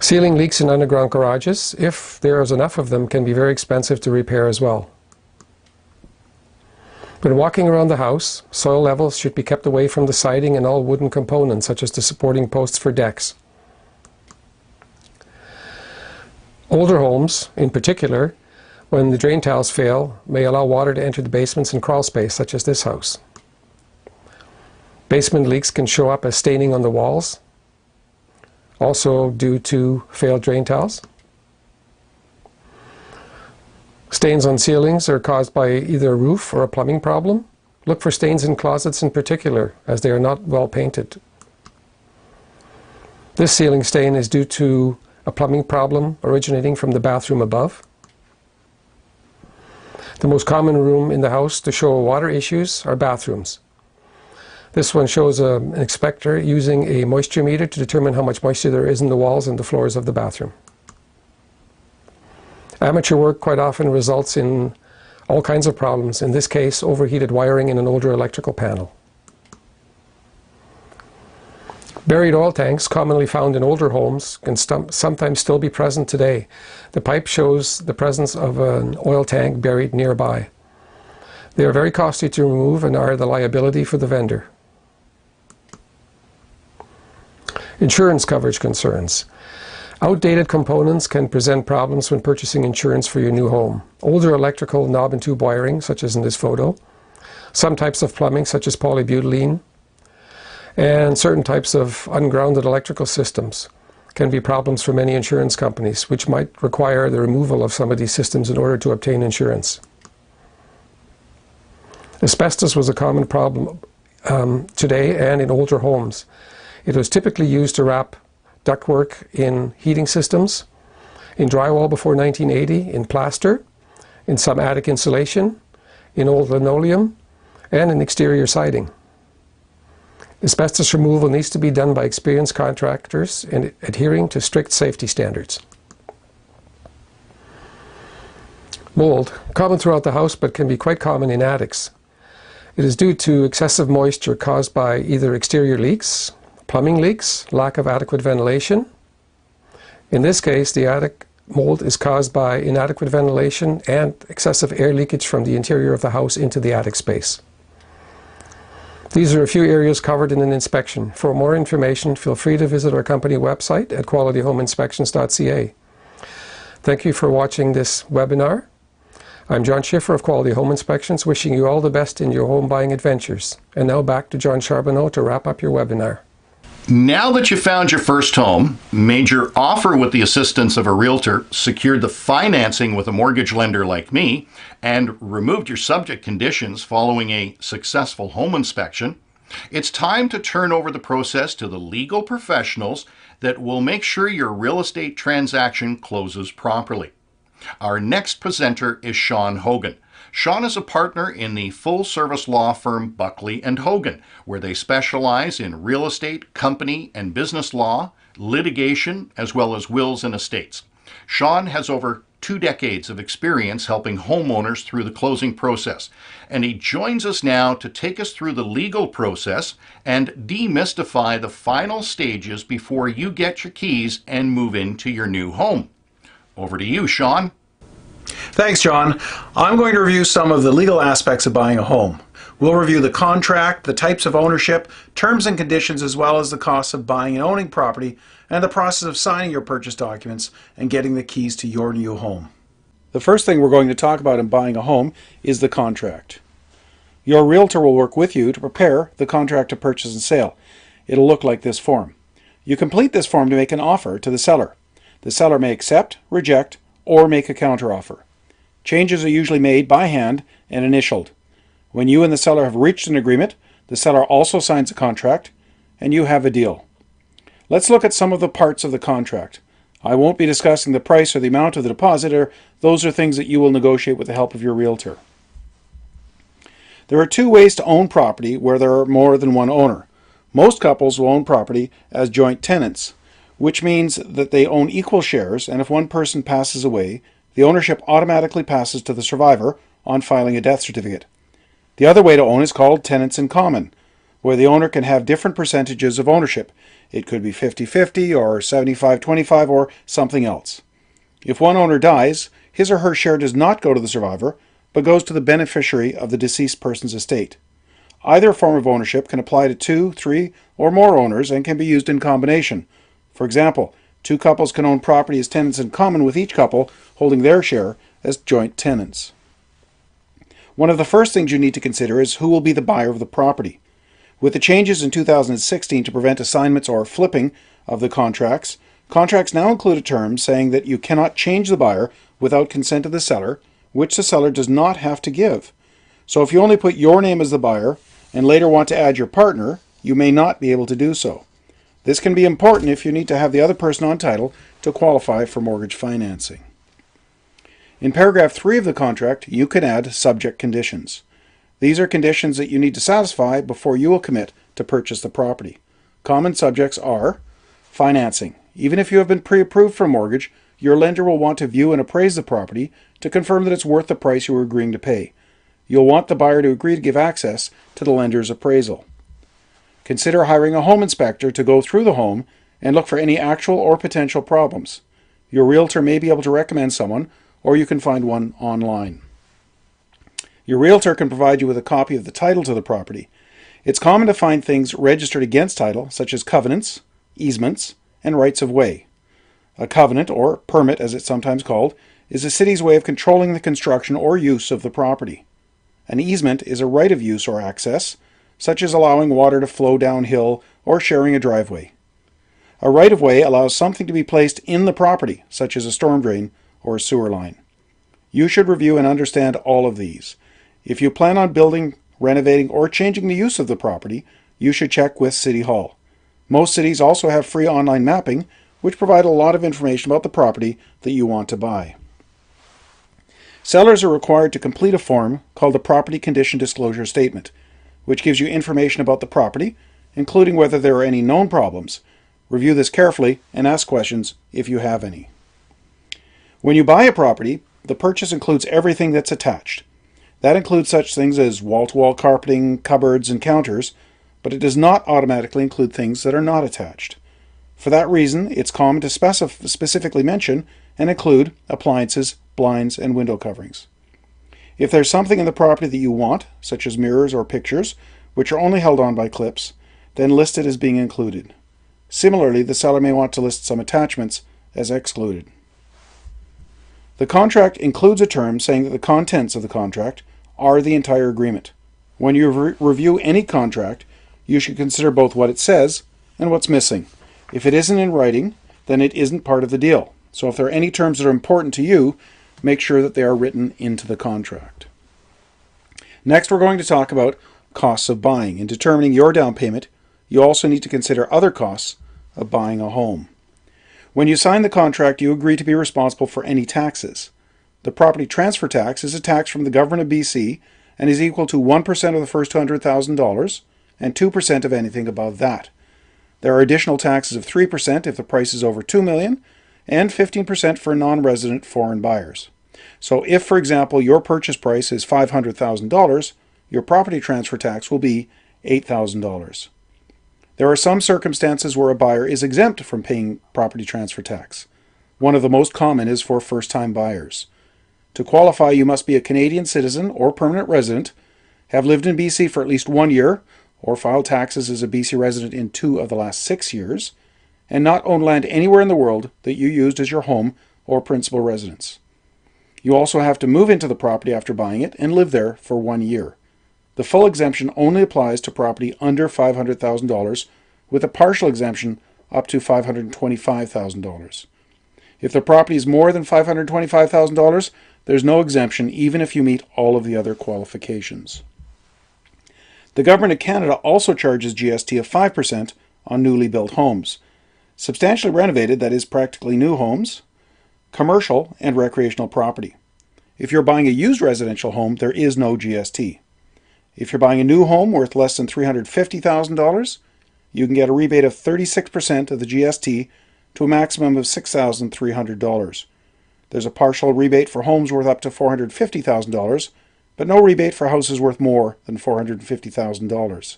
Ceiling leaks in underground garages, if there is enough of them, can be very expensive to repair as well. When walking around the house, soil levels should be kept away from the siding and all wooden components, such as the supporting posts for decks. Older homes, in particular, when the drain tiles fail, may allow water to enter the basements and crawl space, such as this house. Basement leaks can show up as staining on the walls, also due to failed drain tiles. Stains on ceilings are caused by either a roof or a plumbing problem. Look for stains in closets in particular, as they are not well painted. This ceiling stain is due to a plumbing problem originating from the bathroom above. The most common room in the house to show water issues are bathrooms. This one shows an inspector using a moisture meter to determine how much moisture there is in the walls and the floors of the bathroom. Amateur work quite often results in all kinds of problems, in this case overheated wiring in an older electrical panel. Buried oil tanks, commonly found in older homes, can sometimes still be present today. The pipe shows the presence of an oil tank buried nearby. They are very costly to remove and are the liability for the vendor. Insurance coverage concerns. Outdated components can present problems when purchasing insurance for your new home. Older electrical knob and tube wiring, such as in this photo, some types of plumbing, such as polybutylene, and certain types of ungrounded electrical systems can be problems for many insurance companies, which might require the removal of some of these systems in order to obtain insurance. Asbestos was a common problem today and in older homes. It was typically used to wrap ductwork in heating systems, in drywall before 1980, in plaster, in some attic insulation, in old linoleum, and in exterior siding. Asbestos removal needs to be done by experienced contractors and adhering to strict safety standards. Mold, common throughout the house but can be quite common in attics. It is due to excessive moisture caused by either exterior leaks, plumbing leaks, lack of adequate ventilation. In this case, the attic mold is caused by inadequate ventilation and excessive air leakage from the interior of the house into the attic space. These are a few areas covered in an inspection. For more information, feel free to visit our company website at qualityhomeinspections.ca. Thank you for watching this webinar. I'm John Schiffer of Quality Home Inspections, wishing you all the best in your home buying adventures. And now back to John Charbonneau to wrap up your webinar.
Now that you found your first home, made your offer with the assistance of a realtor, secured the financing with a mortgage lender like me, and removed your subject conditions following a successful home inspection, it's time to turn over the process to the legal professionals that will make sure your real estate transaction closes properly. Our next presenter is Sean Hogan. Sean is a partner in the full-service law firm Buckley & Hogan, where they specialize in real estate, company and business law, litigation, as well as wills and estates. Sean has over 2 decades of experience helping homeowners through the closing process, and he joins us now to take us through the legal process and demystify the final stages before you get your keys and move into your new home. Over to you, Sean.
Thanks, John. I'm going to review some of the legal aspects of buying a home. We'll review the contract, the types of ownership, terms and conditions, as well as the costs of buying and owning property, and the process of signing your purchase documents and getting the keys to your new home. The first thing we're going to talk about in buying a home is the contract. Your realtor will work with you to prepare the contract of purchase and sale. It'll look like this form. You complete this form to make an offer to the seller. The seller may accept, reject, or make a counteroffer. Changes are usually made by hand and initialed. When you and the seller have reached an agreement, the seller also signs a contract, and you have a deal. Let's look at some of the parts of the contract. I won't be discussing the price or the amount of the deposit, those are things that you will negotiate with the help of your realtor. There are 2 ways to own property where there are more than one owner. Most couples will own property as joint tenants, which means that they own equal shares, and if one person passes away, the ownership automatically passes to the survivor on filing a death certificate. The other way to own is called tenants in common, where the owner can have different percentages of ownership. It could be 50-50 or 75-25 or something else. If one owner dies, his or her share does not go to the survivor, but goes to the beneficiary of the deceased person's estate. Either form of ownership can apply to 2, 3, or more owners and can be used in combination. For example, 2 couples can own property as tenants in common, with each couple holding their share as joint tenants. One of the first things you need to consider is who will be the buyer of the property. With the changes in 2016 to prevent assignments or flipping of the contracts, contracts now include a term saying that you cannot change the buyer without consent of the seller, which the seller does not have to give. So if you only put your name as the buyer and later want to add your partner, you may not be able to do so. This can be important if you need to have the other person on title to qualify for mortgage financing. In paragraph 3 of the contract, you can add subject conditions. These are conditions that you need to satisfy before you will commit to purchase the property. Common subjects are financing. Even if you have been pre-approved for a mortgage, your lender will want to view and appraise the property to confirm that it's worth the price you are agreeing to pay. You'll want the buyer to agree to give access to the lender's appraisal. Consider hiring a home inspector to go through the home and look for any actual or potential problems. Your realtor may be able to recommend someone, or you can find one online. Your realtor can provide you with a copy of the title to the property. It's common to find things registered against title, such as covenants, easements, and rights of way. A covenant, or permit as it's sometimes called, is a city's way of controlling the construction or use of the property. An easement is a right of use or access, such as allowing water to flow downhill or sharing a driveway. A right-of-way allows something to be placed in the property, such as a storm drain or a sewer line. You should review and understand all of these. If you plan on building, renovating, or changing the use of the property, you should check with City Hall. Most cities also have free online mapping, which provide a lot of information about the property that you want to buy. Sellers are required to complete a form called a Property Condition Disclosure Statement, which gives you information about the property, including whether there are any known problems. Review this carefully and ask questions if you have any. When you buy a property, the purchase includes everything that's attached. That includes such things as wall-to-wall carpeting, cupboards, and counters, but it does not automatically include things that are not attached. For that reason, it's common to specifically mention and include appliances, blinds, and window coverings. If there's something in the property that you want, such as mirrors or pictures, which are only held on by clips, then list it as being included. Similarly, the seller may want to list some attachments as excluded. The contract includes a term saying that the contents of the contract are the entire agreement. When you review any contract, you should consider both what it says and what's missing. If it isn't in writing, then it isn't part of the deal. So if there are any terms that are important to you, make sure that they are written into the contract. Next, we're going to talk about costs of buying. In determining your down payment, you also need to consider other costs of buying a home. When you sign the contract, you agree to be responsible for any taxes. The property transfer tax is a tax from the government of BC and is equal to 1% of the first $200,000 and 2% of anything above that. There are additional taxes of 3% if the price is over $2 million and 15% for non-resident foreign buyers. So if, for example, your purchase price is $500,000, your property transfer tax will be $8,000. There are some circumstances where a buyer is exempt from paying property transfer tax. One of the most common is for first-time buyers. To qualify, you must be a Canadian citizen or permanent resident, have lived in BC for at least 1 year, or filed taxes as a BC resident in 2 of the last 6 years, and not own land anywhere in the world that you used as your home or principal residence. You also have to move into the property after buying it and live there for 1 year. The full exemption only applies to property under $500,000, with a partial exemption up to $525,000. If the property is more than $525,000, there's no exemption even if you meet all of the other qualifications. The Government of Canada also charges GST of 5% on newly built homes. Substantially renovated, that is practically new homes, commercial, and recreational property. If you're buying a used residential home, there is no GST. If you're buying a new home worth less than $350,000, you can get a rebate of 36% of the GST to a maximum of $6,300. There's a partial rebate for homes worth up to $450,000, but no rebate for houses worth more than $450,000.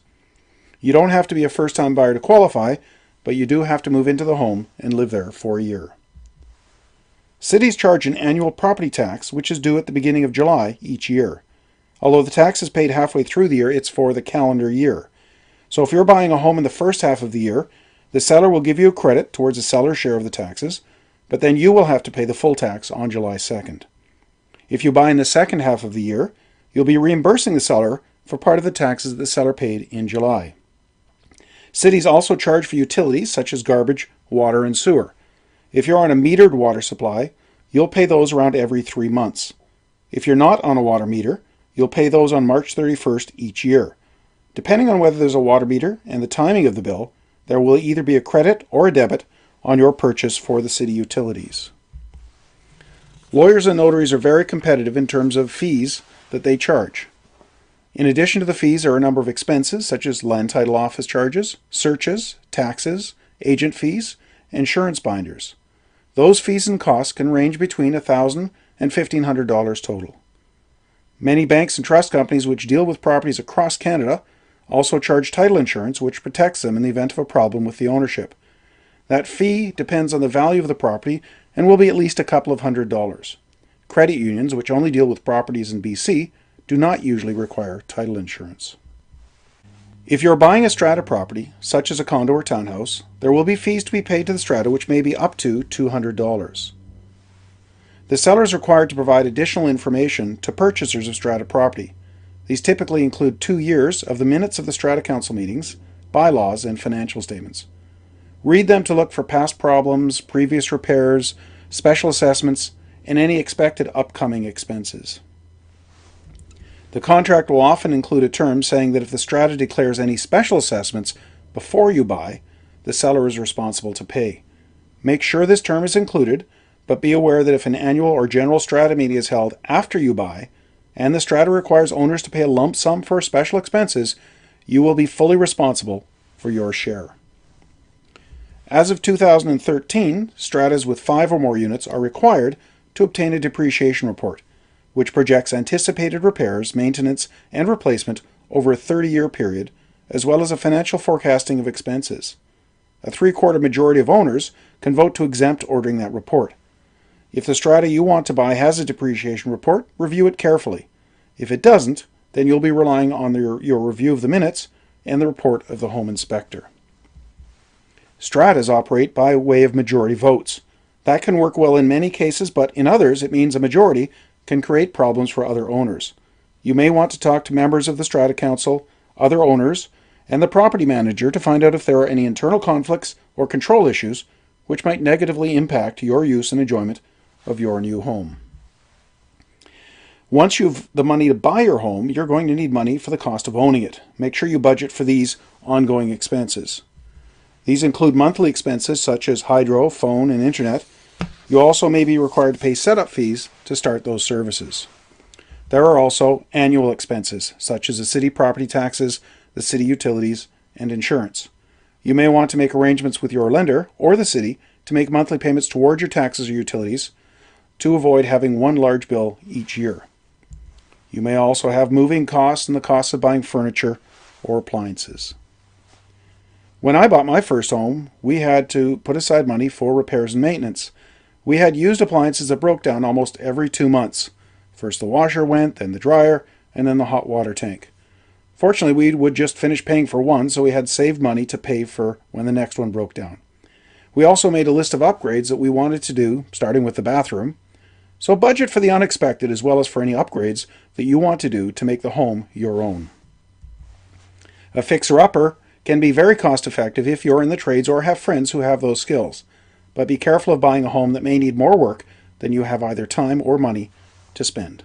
You don't have to be a first-time buyer to qualify, but you do have to move into the home and live there for a year. Cities charge an annual property tax, which is due at the beginning of July each year. Although the tax is paid halfway through the year, it's for the calendar year. So if you're buying a home in the first half of the year, the seller will give you a credit towards the seller's share of the taxes, but then you will have to pay the full tax on July 2nd. If you buy in the second half of the year, you'll be reimbursing the seller for part of the taxes that the seller paid in July. Cities also charge for utilities such as garbage, water, and sewer. If you're on a metered water supply, you'll pay those around every 3 months. If you're not on a water meter, you'll pay those on March 31st each year. Depending on whether there's a water meter and the timing of the bill, there will either be a credit or a debit on your purchase for the city utilities. Lawyers and notaries are very competitive in terms of fees that they charge. In addition to the fees, there are a number of expenses such as land title office charges, searches, taxes, agent fees, and insurance binders. Those fees and costs can range between $1,000 and $1,500 total. Many banks and trust companies which deal with properties across Canada also charge title insurance, which protects them in the event of a problem with the ownership. That fee depends on the value of the property and will be at least a couple of $100s. Credit unions, which only deal with properties in BC, do not usually require title insurance. If you're buying a strata property, such as a condo or townhouse, there will be fees to be paid to the strata which may be up to $200. The seller is required to provide additional information to purchasers of strata property. These typically include 2 years of the minutes of the strata council meetings, bylaws, and financial statements. Read them to look for past problems, previous repairs, special assessments, and any expected upcoming expenses. The contract will often include a term saying that if the strata declares any special assessments before you buy, the seller is responsible to pay. Make sure this term is included, but be aware that if an annual or general strata meeting is held after you buy, and the strata requires owners to pay a lump sum for special expenses, you will be fully responsible for your share. As of 2013, stratas with 5 or more units are required to obtain a depreciation report, which projects anticipated repairs, maintenance, and replacement over a 30-year period, as well as a financial forecasting of expenses. A 3/4 majority of owners can vote to exempt ordering that report. If the strata you want to buy has a depreciation report, review it carefully. If it doesn't, then you'll be relying on your review of the minutes and the report of the home inspector. Stratas operate by way of majority votes. That can work well in many cases, but in others it means a majority can create problems for other owners. You may want to talk to members of the strata council, other owners, and the property manager to find out if there are any internal conflicts or control issues which might negatively impact your use and enjoyment of your new home. Once you've the money to buy your home, you're going to need money for the cost of owning it. Make sure you budget for these ongoing expenses. These include monthly expenses such as hydro, phone, and internet. You also may be required to pay setup fees to start those services. There are also annual expenses such as the city property taxes, the city utilities, and insurance. You may want to make arrangements with your lender or the city to make monthly payments toward your taxes or utilities to avoid having one large bill each year. You may also have moving costs and the costs of buying furniture or appliances. When I bought my first home, we had to put aside money for repairs and maintenance. We had used appliances that broke down almost every 2 months. First the washer went, then the dryer, and then the hot water tank. Fortunately, we would just finish paying for one, so we had saved money to pay for when the next one broke down. We also made a list of upgrades that we wanted to do, starting with the bathroom. So budget for the unexpected as well as for any upgrades that you want to do to make the home your own. A fixer-upper can be very cost-effective if you're in the trades or have friends who have those skills. But be careful of buying a home that may need more work than you have either time or money to spend.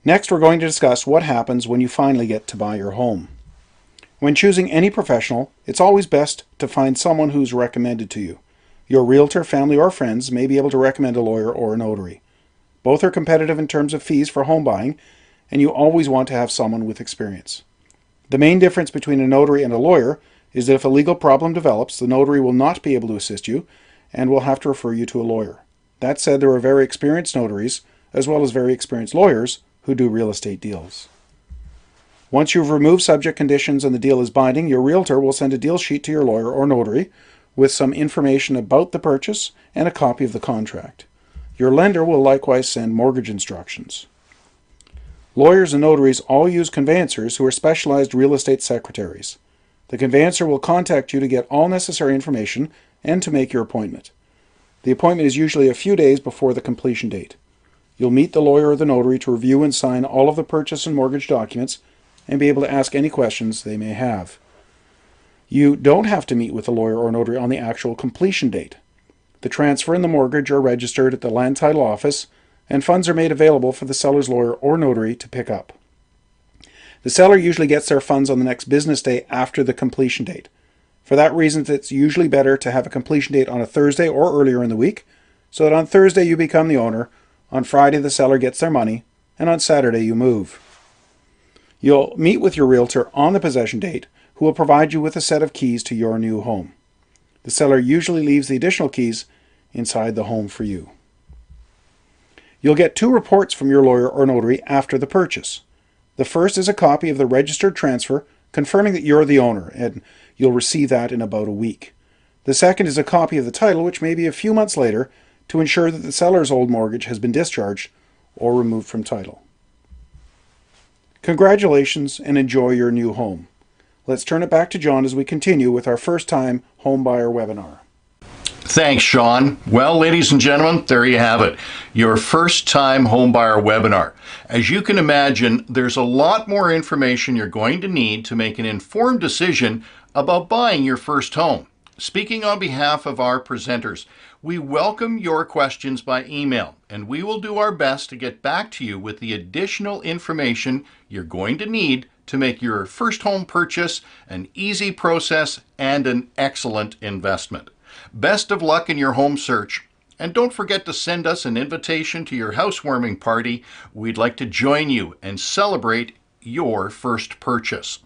Next, we're going to discuss what happens when you finally get to buy your home. When choosing any professional, it's always best to find someone who's recommended to you. Your realtor, family, or friends may be able to recommend a lawyer or a notary. Both are competitive in terms of fees for home buying, and you always want to have someone with experience. The main difference between a notary and a lawyer is that if a legal problem develops, the notary will not be able to assist you and will have to refer you to a lawyer. That said, there are very experienced notaries, as well as very experienced lawyers, who do real estate deals. Once you've removed subject conditions and the deal is binding, your realtor will send a deal sheet to your lawyer or notary with some information about the purchase and a copy of the contract. Your lender will likewise send mortgage instructions. Lawyers and notaries all use conveyancers who are specialized real estate secretaries. The conveyancer will contact you to get all necessary information and to make your appointment. The appointment is usually a few days before the completion date. You'll meet the lawyer or the notary to review and sign all of the purchase and mortgage documents and be able to ask any questions they may have. You don't have to meet with the lawyer or notary on the actual completion date. The transfer and the mortgage are registered at the land title office, and funds are made available for the seller's lawyer or notary to pick up. The seller usually gets their funds on the next business day after the completion date. For that reason, it's usually better to have a completion date on a Thursday or earlier in the week, so that on Thursday you become the owner, on Friday the seller gets their money, and on Saturday you move. You'll meet with your realtor on the possession date, who will provide you with a set of keys to your new home. The seller usually leaves the additional keys inside the home for you. You'll get 2 reports from your lawyer or notary after the purchase. The first is a copy of the registered transfer confirming that you're the owner, and you'll receive that in about a week. The second is a copy of the title, which may be a few months later, to ensure that the seller's old mortgage has been discharged or removed from title. Congratulations and enjoy your new home. Let's turn it back to John as we continue with our first-time home buyer webinar.
Thanks, Sean. Well, ladies and gentlemen, there you have it, your first-time homebuyer webinar. As you can imagine, there's a lot more information you're going to need to make an informed decision about buying your first home. Speaking on behalf of our presenters, we welcome your questions by email, and we will do our best to get back to you with the additional information you're going to need to make your first home purchase an easy process and an excellent investment. Best of luck in your home search, and don't forget to send us an invitation to your housewarming party. We'd like to join you and celebrate your first purchase.